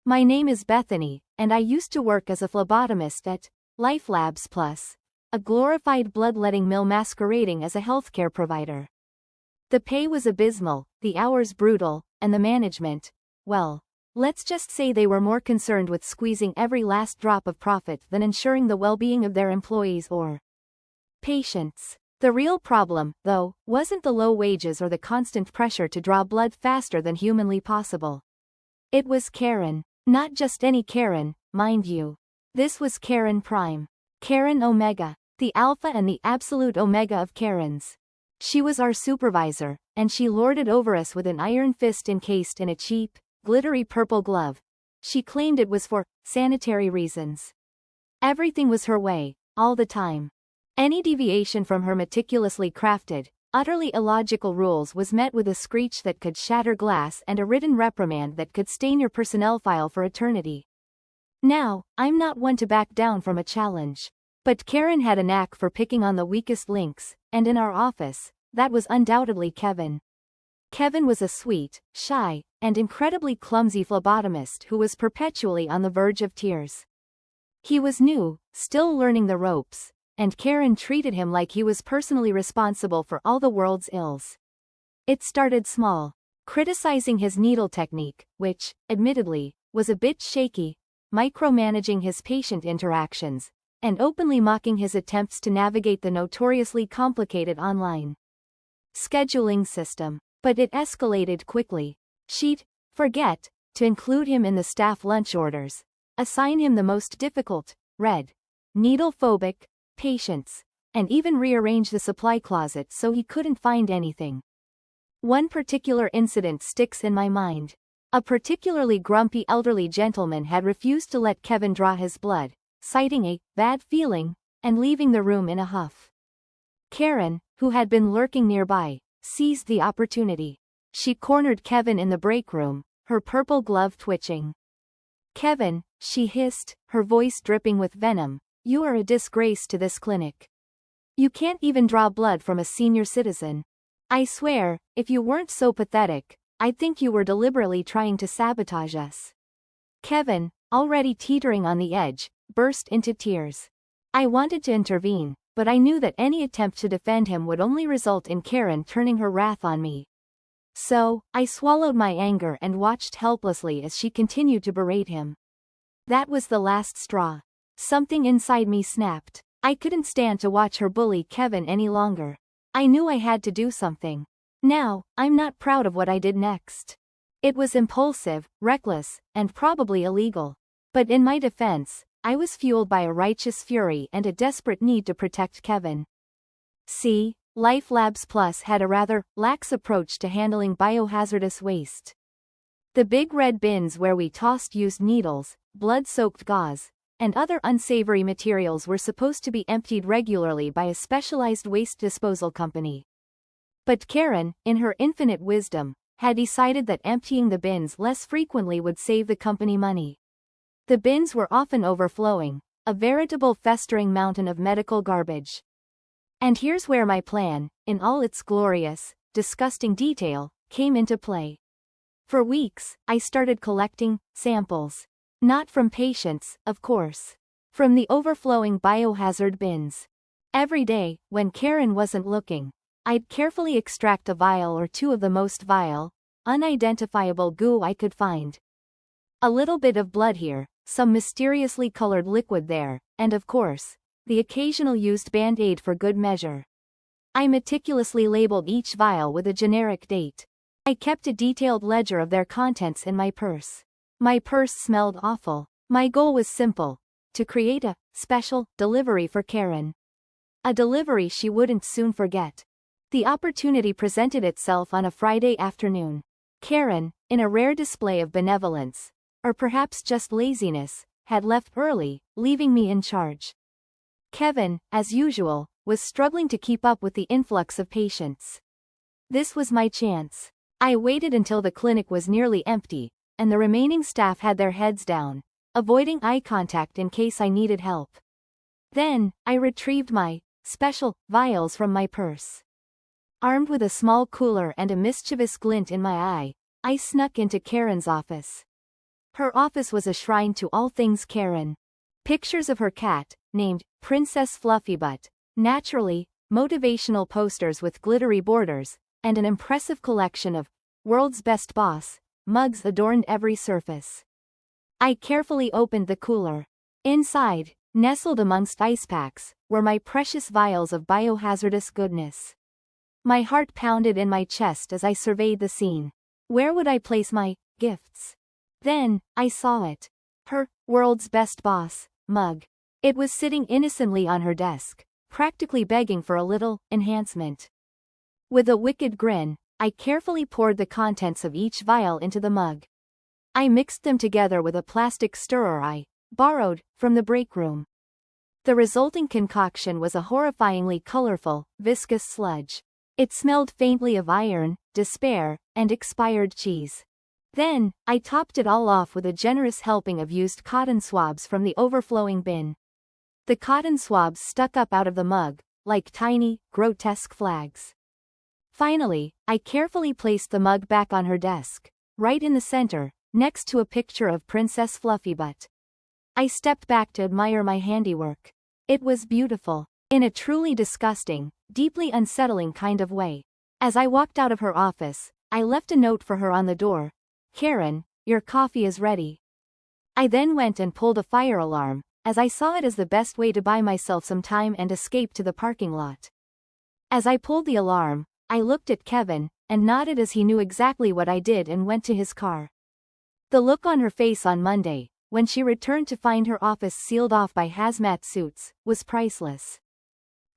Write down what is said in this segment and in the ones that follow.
My name is Bethany, and I used to work as a phlebotomist at LifeLabs Plus, a glorified bloodletting mill masquerading as a healthcare provider. The pay was abysmal, the hours brutal, and the management, well, let's just say they were more concerned with squeezing every last drop of profit than ensuring the well-being of their employees or patients. The real problem, though, wasn't the low wages or the constant pressure to draw blood faster than humanly possible. It was Karen. Not just any Karen, mind you. This was Karen Prime. Karen Omega. The alpha and the absolute omega of Karens. She was our supervisor, and she lorded over us with an iron fist encased in a cheap, glittery purple glove. She claimed it was for sanitary reasons. Everything was her way, all the time. Any deviation from her meticulously crafted, utterly illogical rules was met with a screech that could shatter glass and a written reprimand that could stain your personnel file for eternity. Now, I'm not one to back down from a challenge. But Karen had a knack for picking on the weakest links, and in our office, that was undoubtedly Kevin. Kevin was a sweet, shy, and incredibly clumsy phlebotomist who was perpetually on the verge of tears. He was new, still learning the ropes, and Karen treated him like he was personally responsible for all the world's ills. It started small, criticizing his needle technique, which, admittedly, was a bit shaky, micromanaging his patient interactions, and openly mocking his attempts to navigate the notoriously complicated online scheduling system. But it escalated quickly. She'd forget to include him in the staff lunch orders, assign him the most difficult, red, needle-phobic patients, and even rearrange the supply closet so he couldn't find anything. One particular incident sticks in my mind. A particularly grumpy elderly gentleman had refused to let Kevin draw his blood, citing a bad feeling, and leaving the room in a huff. Karen, who had been lurking nearby, seized the opportunity. She cornered Kevin in the break room, her purple glove twitching. "Kevin," she hissed, her voice dripping with venom, "you are a disgrace to this clinic. You can't even draw blood from a senior citizen. I swear, if you weren't so pathetic, I'd think you were deliberately trying to sabotage us." Kevin, already teetering on the edge, burst into tears. I wanted to intervene, but I knew that any attempt to defend him would only result in Karen turning her wrath on me. So, I swallowed my anger and watched helplessly as she continued to berate him. That was the last straw. Something inside me snapped. I couldn't stand to watch her bully Kevin any longer. I knew I had to do something. Now, I'm not proud of what I did next. It was impulsive, reckless, and probably illegal. But in my defense, I was fueled by a righteous fury and a desperate need to protect Kevin. See, LifeLabs Plus had a rather lax approach to handling biohazardous waste. The big red bins where we tossed used needles, blood-soaked gauze, and other unsavory materials were supposed to be emptied regularly by a specialized waste disposal company. But Karen, in her infinite wisdom, had decided that emptying the bins less frequently would save the company money. The bins were often overflowing, a veritable festering mountain of medical garbage. And here's where my plan, in all its glorious, disgusting detail, came into play. For weeks, I started collecting samples. Not from patients, of course. From the overflowing biohazard bins. Every day, when Karen wasn't looking, I'd carefully extract a vial or two of the most vile, unidentifiable goo I could find. A little bit of blood here, some mysteriously colored liquid there, and of course, the occasional used Band-Aid for good measure. I meticulously labeled each vial with a generic date. I kept a detailed ledger of their contents in my purse. My purse smelled awful. My goal was simple: to create a special delivery for Karen. A delivery she wouldn't soon forget. The opportunity presented itself on a Friday afternoon. Karen, in a rare display of benevolence, or perhaps just laziness, had left early, leaving me in charge. Kevin, as usual, was struggling to keep up with the influx of patients. This was my chance. I waited until the clinic was nearly empty, and the remaining staff had their heads down, avoiding eye contact in case I needed help. Then, I retrieved my special vials from my purse. Armed with a small cooler and a mischievous glint in my eye, I snuck into Karen's office. Her office was a shrine to all things Karen. Pictures of her cat, named Princess Fluffybutt, naturally, motivational posters with glittery borders, and an impressive collection of World's Best Boss mugs adorned every surface. I carefully opened the cooler. Inside, nestled amongst ice packs, were my precious vials of biohazardous goodness. My heart pounded in my chest as I surveyed the scene. Where would I place my gifts? Then, I saw it. Her World's Best Boss mug. It was sitting innocently on her desk, practically begging for a little enhancement. With a wicked grin, I carefully poured the contents of each vial into the mug. I mixed them together with a plastic stirrer I borrowed from the break room. The resulting concoction was a horrifyingly colorful, viscous sludge. It smelled faintly of iron, despair, and expired cheese. Then, I topped it all off with a generous helping of used cotton swabs from the overflowing bin. The cotton swabs stuck up out of the mug, like tiny, grotesque flags. Finally, I carefully placed the mug back on her desk, right in the center, next to a picture of Princess Fluffybutt. I stepped back to admire my handiwork. It was beautiful, in a truly disgusting, deeply unsettling kind of way. As I walked out of her office, I left a note for her on the door. Karen, your coffee is ready. I then went and pulled a fire alarm, as I saw it as the best way to buy myself some time and escape to the parking lot. As I pulled the alarm, I looked at Kevin, and nodded as he knew exactly what I did and went to his car. The look on her face on Monday, when she returned to find her office sealed off by hazmat suits, was priceless.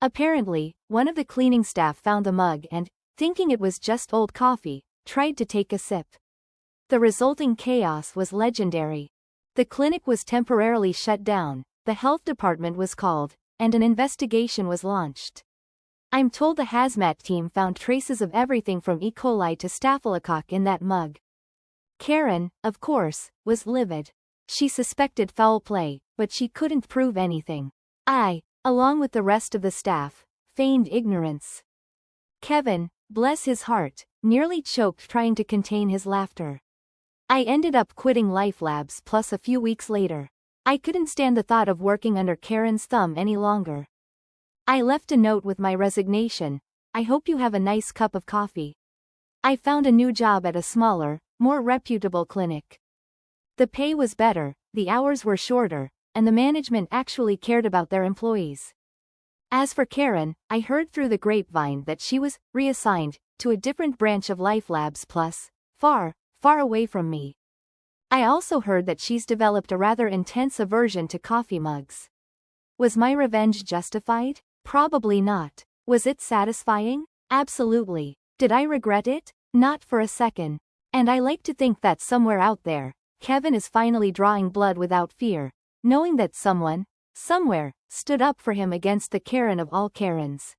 Apparently, one of the cleaning staff found the mug and, thinking it was just old coffee, tried to take a sip. The resulting chaos was legendary. The clinic was temporarily shut down, the health department was called, and an investigation was launched. I'm told the hazmat team found traces of everything from E. coli to staphylococcus in that mug. Karen, of course, was livid. She suspected foul play, but she couldn't prove anything. I, along with the rest of the staff, feigned ignorance. Kevin, bless his heart, nearly choked trying to contain his laughter. I ended up quitting LifeLabs Plus a few weeks later. I couldn't stand the thought of working under Karen's thumb any longer. I left a note with my resignation. I hope you have a nice cup of coffee. I found a new job at a smaller, more reputable clinic. The pay was better, the hours were shorter, and the management actually cared about their employees. As for Karen, I heard through the grapevine that she was reassigned to a different branch of LifeLabs Plus, far, far away from me. I also heard that she's developed a rather intense aversion to coffee mugs. Was my revenge justified? Probably not. Was it satisfying? Absolutely. Did I regret it? Not for a second. And I like to think that somewhere out there, Kevin is finally drawing blood without fear, knowing that someone, somewhere, stood up for him against the Karen of all Karens.